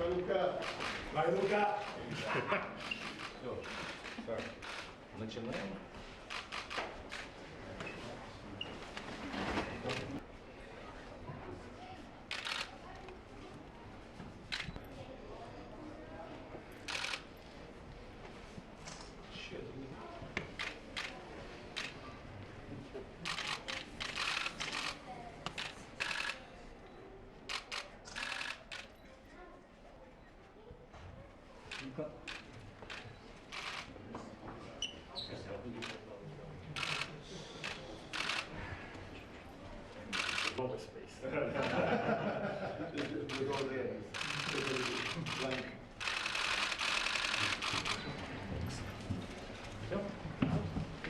Luca. Vai Luca. Так, начинаем.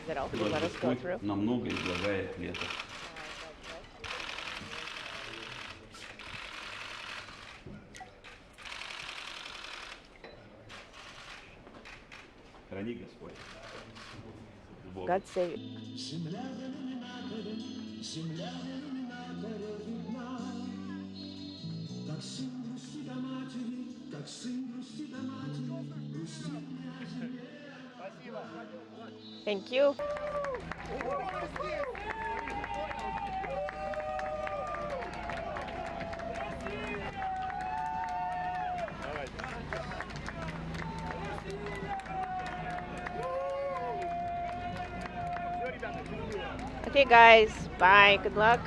Is it open? Let us go through. Намного излагает лето. Храни Господь. God save you. Thank you. Okay guys, bye, good luck.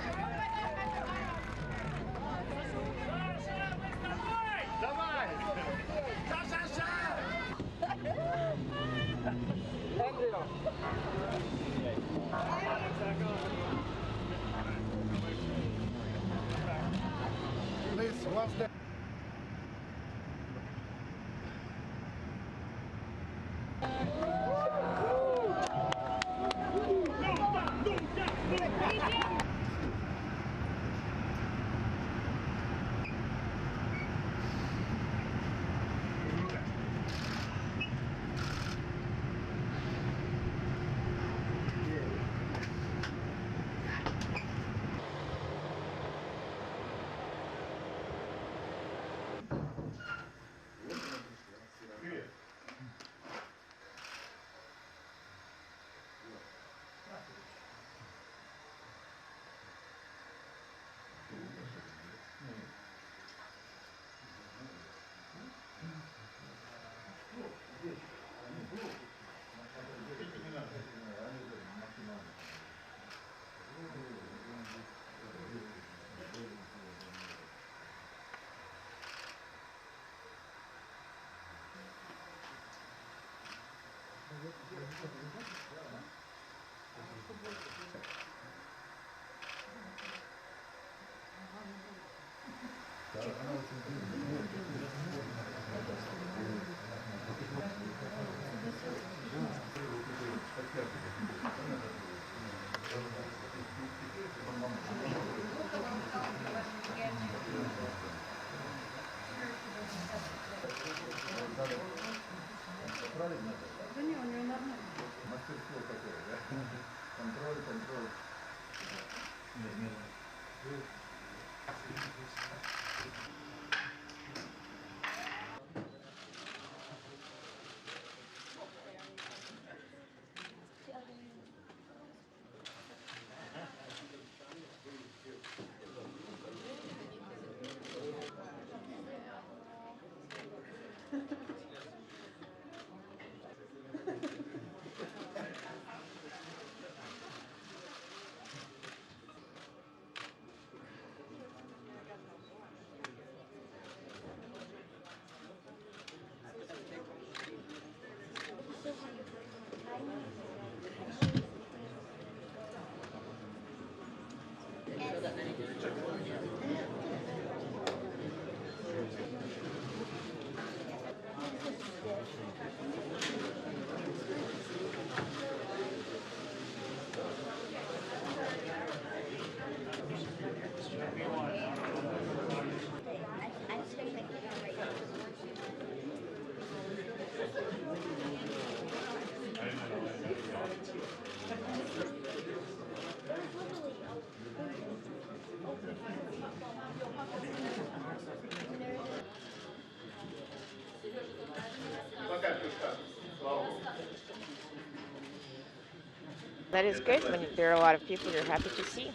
That is good when there are a lot of people you're happy to see.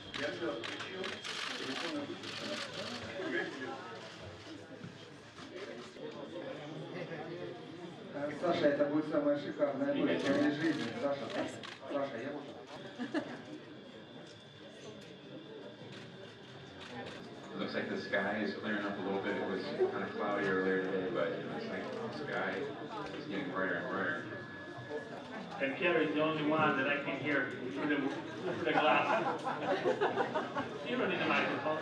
Саша, это будет самое шикарное горе в моей жизни. Саша, я буду. It looks like the sky is clearing up a little bit. It was kind of cloudy earlier today, but it looks like the sky is getting brighter and brighter. And Pierre is the only one that I can hear through the glass. You don't need a microphone.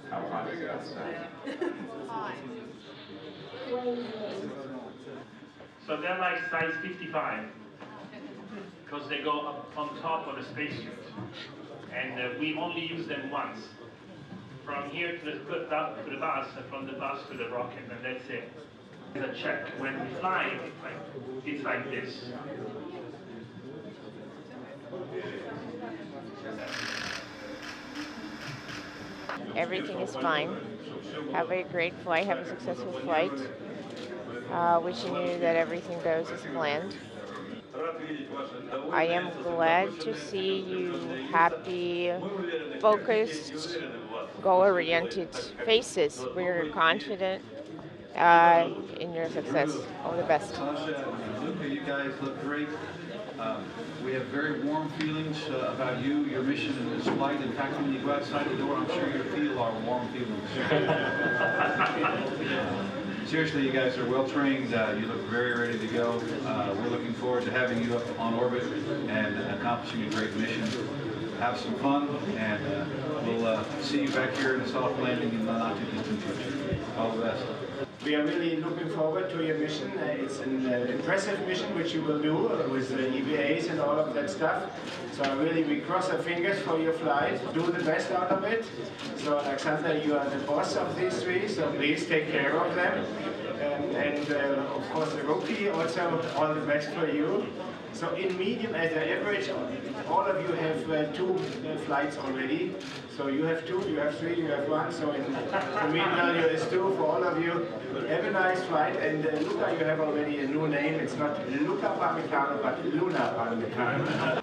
How hot is it outside? So they're like size 55 because they go up on top of the spacesuit. And we only use them once. From here to the bus, and from the bus to the rocket, and that's it. It's a check. When we fly, it's like this. Everything is fine. Have a great flight. Have a successful flight. Wishing you that everything goes as planned. I am glad to see you happy, focused, goal-oriented faces. We're confident in your success. All the best. Sasha and Luca, you guys look great. We have very warm feelings about you, your mission in this flight. In fact, when you go outside the door, I'm sure you'll feel our warm feelings. Seriously, you guys are well trained. You look very ready to go. We're looking forward to having you up on orbit and accomplishing a great mission. Have some fun, and we'll see you back here in a soft landing in the not too distant future. All the best. We are really looking forward to your mission. It's an impressive mission which you will do with EVAs and all of that stuff. So really we cross our fingers for your flight. Do the best out of it. So Alexander, you are the boss of these three, so please take care of them. And of course the rookie also, all the best for you. So in medium, as an average, all of you have 2 flights already. So you have 2, you have 3, you have 1. So in the mean value is 2 for all of you. Have a nice flight. And Luca, you have already a new name. It's not Luca Parmitano, but Luna Parmitano.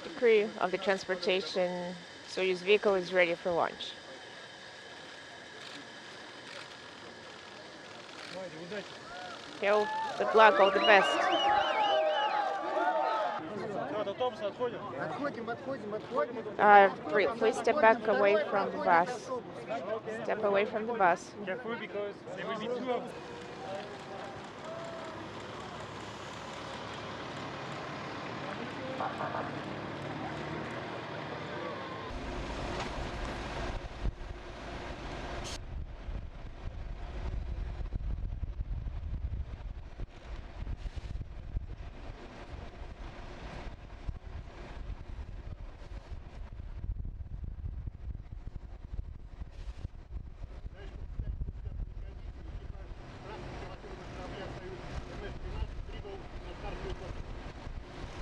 The crew of the transportation Soyuz vehicle is ready for launch. Phil, good luck, all the best. Please step back away from the bus. Step away from the bus. Careful because there will be 2 of them.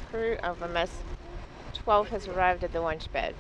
Crew of MS-12 has arrived at the launch pad.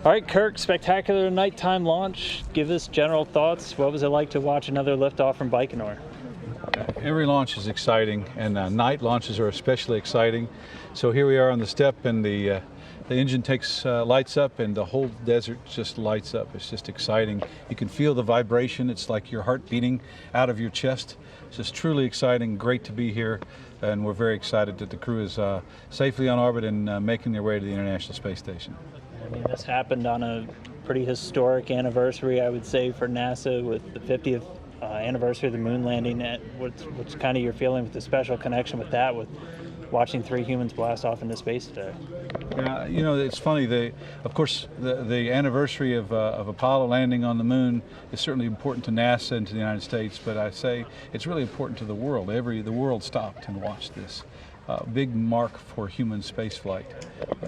All right, Kirk, spectacular nighttime launch. Give us general thoughts. What was it like to watch another liftoff from Baikonur? Every launch is exciting, and night launches are especially exciting. So here we are on the step, and the engine lights up, and the whole desert just lights up. It's just exciting. You can feel the vibration. It's like your heart beating out of your chest. It's just truly exciting. Great to be here, and we're very excited that the crew is safely on orbit and making their way to the International Space Station. I mean, this happened on a pretty historic anniversary, I would say, for NASA with the 50th anniversary of the moon landing. What's kind of your feeling with the special connection with that, with watching 3 humans blast off into space today? Yeah, you know, it's funny. Of course, the anniversary of Apollo landing on the moon is certainly important to NASA and to the United States, but I say it's really important to the world. The world stopped and watched this. Big mark for human spaceflight,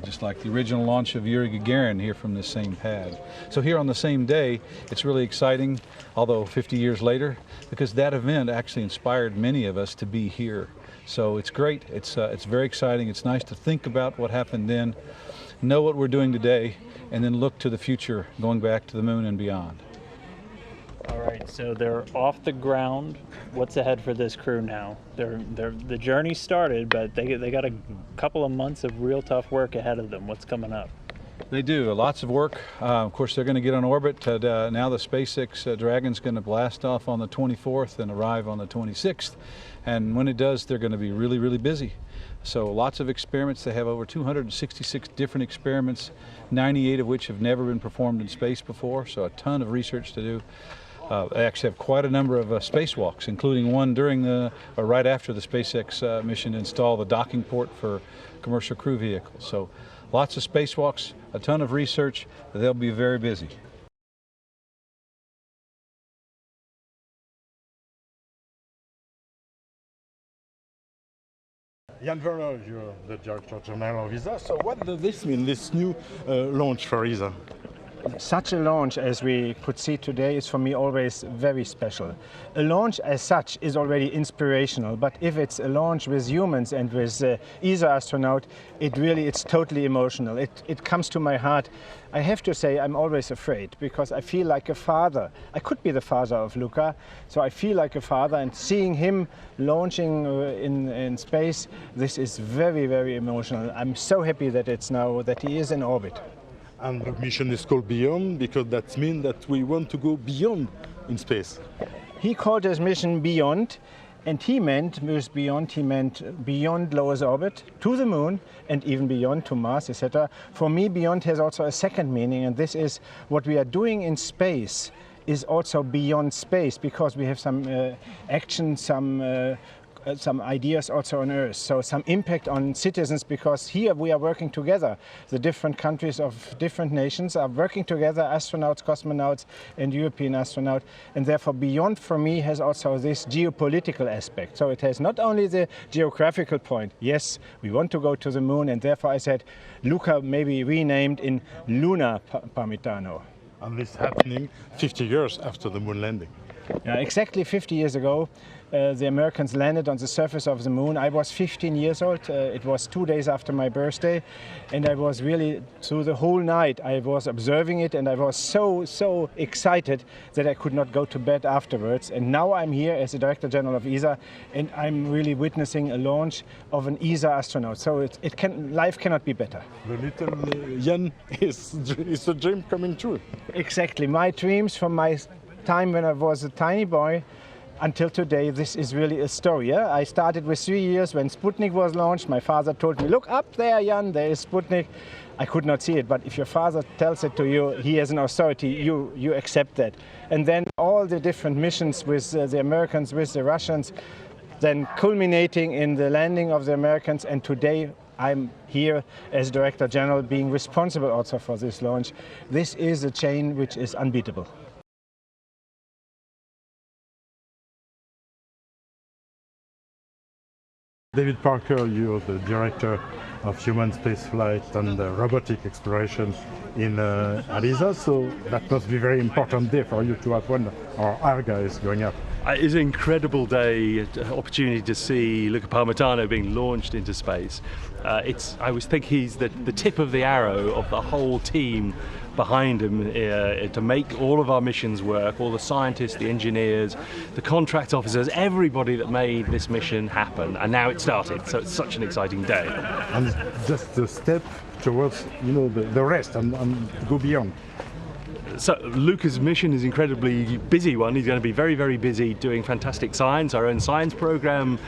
just like the original launch of Yuri Gagarin here from this same pad. So here on the same day, it's really exciting, although 50 years later, because that event actually inspired many of us to be here. So it's great. It's very exciting. It's nice to think about what happened then, know what we're doing today, and then look to the future, going back to the moon and beyond. All right, so they're off the ground. What's ahead for this crew now? The journey started, but they got a couple of months of real tough work ahead of them. What's coming up? They do, lots of work. Of course, they're going to get on orbit. Now the SpaceX Dragon's going to blast off on the 24th and arrive on the 26th. And when it does, they're going to be really, really busy. So lots of experiments. They have over 266 different experiments, 98 of which have never been performed in space before, so a ton of research to do. They actually have quite a number of spacewalks, including one during right after the SpaceX mission to install the docking port for commercial crew vehicles. So lots of spacewalks, a ton of research. They'll be very busy. Jan Woerner, you're the Director General of ESA. So what does this mean, this new launch for ESA? Such a launch as we could see today is for me always very special. A launch as such is already inspirational, but if it's a launch with humans and with ESA astronaut, it's totally emotional. It comes to my heart. I have to say I'm always afraid because I feel like a father. I could be the father of Luca, so I feel like a father, and seeing him launching in space, this is very, very emotional. I'm so happy that he is in orbit. And the mission is called Beyond because that means that we want to go beyond in space. He called his mission Beyond, and with Beyond, he meant beyond low Earth orbit, to the moon, and even beyond to Mars, etc. For me, Beyond has also a second meaning, and this is what we are doing in space is also beyond space, because we have some action, some ideas also on Earth, so some impact on citizens, because here we are working together. The different countries of different nations are working together, astronauts, cosmonauts and European astronauts, and therefore Beyond for me has also this geopolitical aspect. So it has not only the geographical point, yes, we want to go to the moon, and therefore I said Luca may be renamed in Luna Parmitano. And this happening 50 years after the moon landing. Yeah, exactly 50 years ago, the Americans landed on the surface of the moon. I was 15 years old. It was 2 days after my birthday, and I was really, through the whole night, I was observing it, and I was so excited that I could not go to bed afterwards. And now I'm here as the Director General of ESA, and I'm really witnessing a launch of an ESA astronaut. So life cannot be better. The little Jan is a dream coming true. Exactly. My dreams from my time when I was a tiny boy until today, this is really a story. Yeah? I started with 3 years when Sputnik was launched. My father told me, look up there, Jan, there is Sputnik. I could not see it, but if your father tells it to you, he has an authority, you accept that. And then all the different missions with the Americans, with the Russians, then culminating in the landing of the Americans, and today I'm here as Director General being responsible also for this launch. This is a chain which is unbeatable. David Parker, you're the Director of Human Spaceflight and Robotic Exploration in ESA, so that must be a very important day for you to have one of our guys going up. It's an incredible day, opportunity to see Luca Parmitano being launched into space. I always think he's the tip of the arrow of the whole team behind him to make all of our missions work, all the scientists, the engineers, the contract officers, everybody that made this mission happen. And now it started, so it's such an exciting day. And just the step towards, you know, the rest and go beyond. So Luca's mission is an incredibly busy one. He's going to be very, very busy doing fantastic science, our own science program,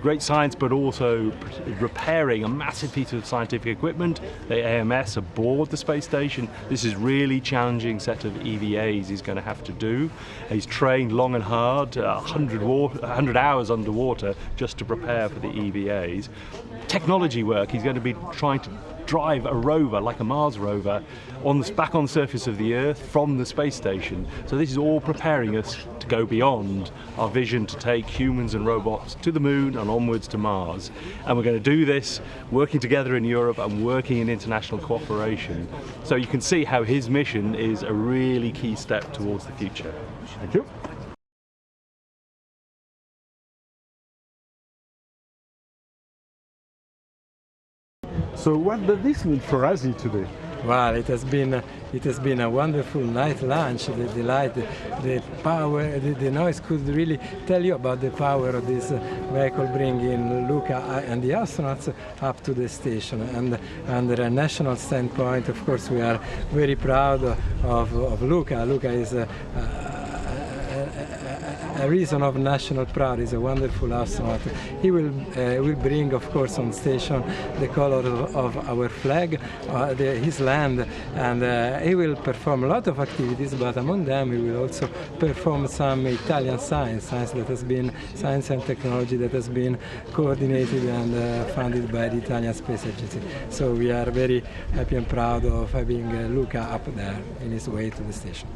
great science, but also repairing a massive piece of scientific equipment, the AMS aboard the space station. This is really challenging set of EVAs he's going to have to do. He's trained long and hard, 100 hours underwater just to prepare for the EVAs. Technology work, he's going to be trying to drive a rover, like a Mars rover, back on the surface of the Earth from the space station. So this is all preparing us to go beyond our vision to take humans and robots to the moon and onwards to Mars. And we're going to do this working together in Europe and working in international cooperation. So you can see how his mission is a really key step towards the future. Thank you. So what does this mean for ASI today? Well, it has been a wonderful night launch. The light, the power, the noise could really tell you about the power of this vehicle bringing Luca and the astronauts up to the station. And under a national standpoint, of course, we are very proud of Luca. Luca is a reason of national pride. He's a wonderful astronaut. He will bring, of course, on station the color of our flag, his land, and he will perform a lot of activities, but among them he will also perform some Italian science that has been, science and technology that has been coordinated and funded by the Italian Space Agency. So we are very happy and proud of having Luca up there in his way to the station.